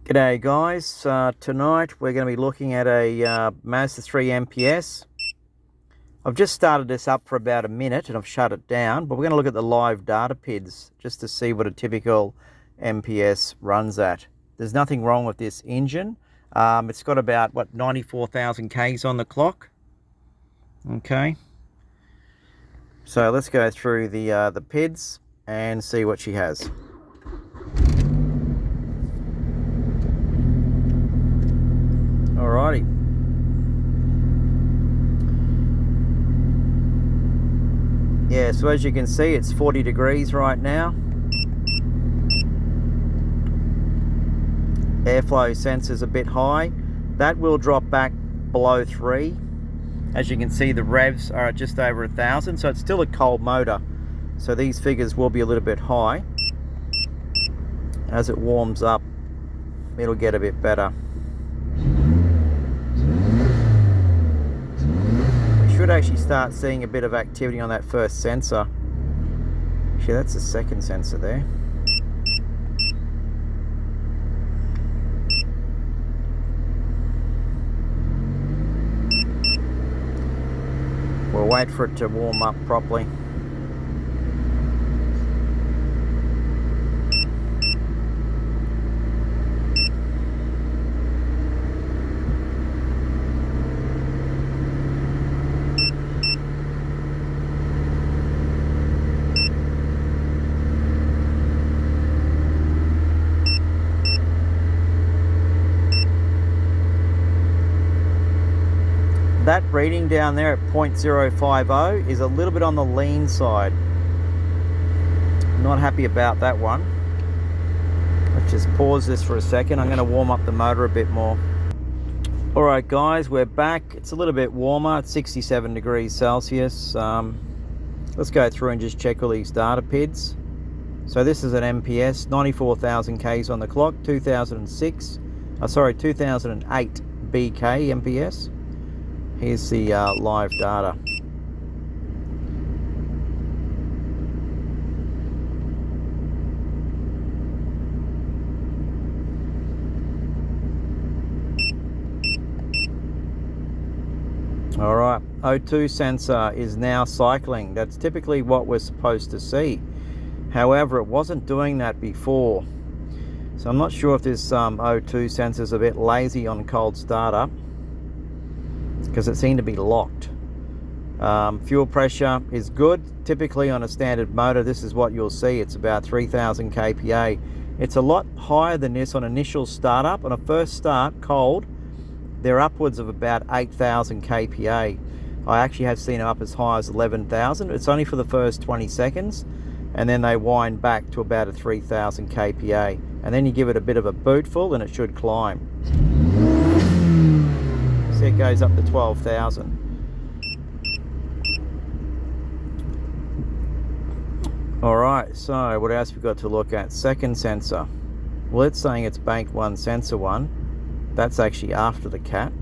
G'day guys, tonight we're going to be looking at a Mazda 3 MPS. I've just started this up for about a minute and I've shut it down, but we're going to look at the live data PIDs just to see what a typical MPS runs at. There's nothing wrong with this engine. It's got about 94,000 Ks on the clock. Okay, so let's go through the PIDs and see what she has. Alrighty. Yeah, so as you can see, it's 40 degrees right now. Airflow sensor's a bit high. That will drop back below 3. As you can see, the revs are at just over 1,000, so it's still a cold motor. So these figures will be a little bit high. As it warms up, it'll get a bit better. Should actually start seeing a bit of activity on that first sensor. Actually, that's the second sensor there. We'll wait for it to warm up properly. That reading down there at 0.050 is a little bit on the lean side. Not happy about that one. Let's just pause this for a second. I'm going to warm up the motor a bit more. Alright guys, we're back. It's a little bit warmer. It's 67 degrees Celsius. Let's go through and just check all these data PIDs. So this is an MPS, 94,000 Ks on the clock, 2008 BK MPS. Here's the live data. Alright, O2 sensor is now cycling. That's typically what we're supposed to see. However, it wasn't doing that before. So I'm not sure if this O2 sensor is a bit lazy on cold startup, because it seemed to be locked. Fuel pressure is good. Typically on a standard motor, this is what you'll see. It's about 3,000 kPa. It's a lot higher than this on initial startup. On a first start, cold, they're upwards of about 8,000 kPa. I actually have seen them up as high as 11,000. It's only for the first 20 seconds, and then they wind back to about a 3,000 kPa. And then you give it a bit of a bootful and it should climb. See, it goes up to 12,000. Alright, so what else we've got to look at? Second sensor. Well, it's saying it's bank 1, sensor 1. That's actually after the cat.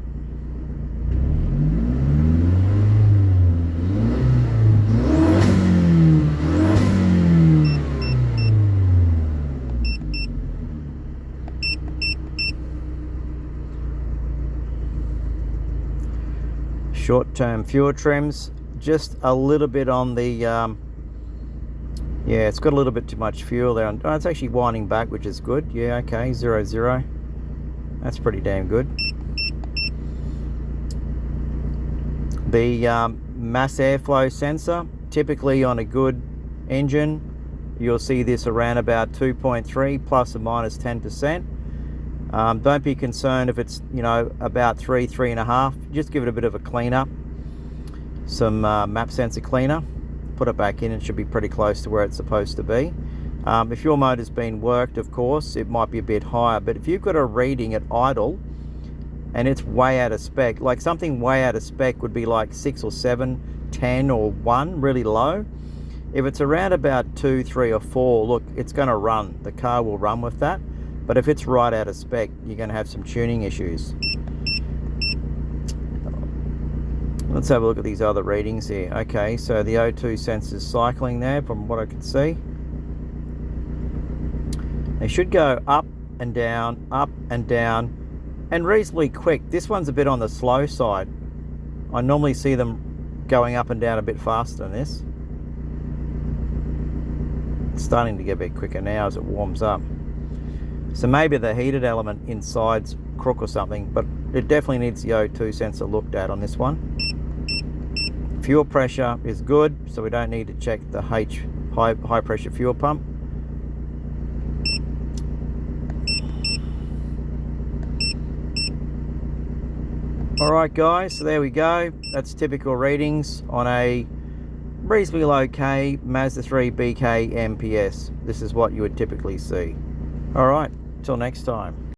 Short-term fuel trims, just a little bit on the, yeah, it's got a little bit too much fuel there. Oh, it's actually winding back, which is good. Yeah, okay, 0, that's pretty damn good. The mass airflow sensor, typically on a good engine, you'll see this around about 2.3 plus or minus 10%. Don't be concerned if it's, about 3.5. Just give it a bit of a cleanup. Some map sensor cleaner. Put it back in, it should be pretty close to where it's supposed to be. If your motor's been worked, of course, it might be a bit higher. But if you've got a reading at idle and it's way out of spec, like something way out of spec would be like 6 or 7, 10 or 1, really low. If it's around about 2, 3 or 4, look, it's going to run. The car will run with that. But if it's right out of spec, you're going to have some tuning issues. Let's have a look at these other readings here. Okay, so the O2 sensor's cycling there from what I can see. They should go up and down, up and down, and reasonably quick. This one's a bit on the slow side. I normally see them going up and down a bit faster than this. It's starting to get a bit quicker now as it warms up. So maybe the heated element inside's crook or something, but it definitely needs the O2 sensor looked at on this one. Fuel pressure is good, so we don't need to check the high pressure fuel pump. Alright guys, so there we go. That's typical readings on a reasonably low K Mazda 3 BK MPS. This is what you would typically see. Alright, till next time.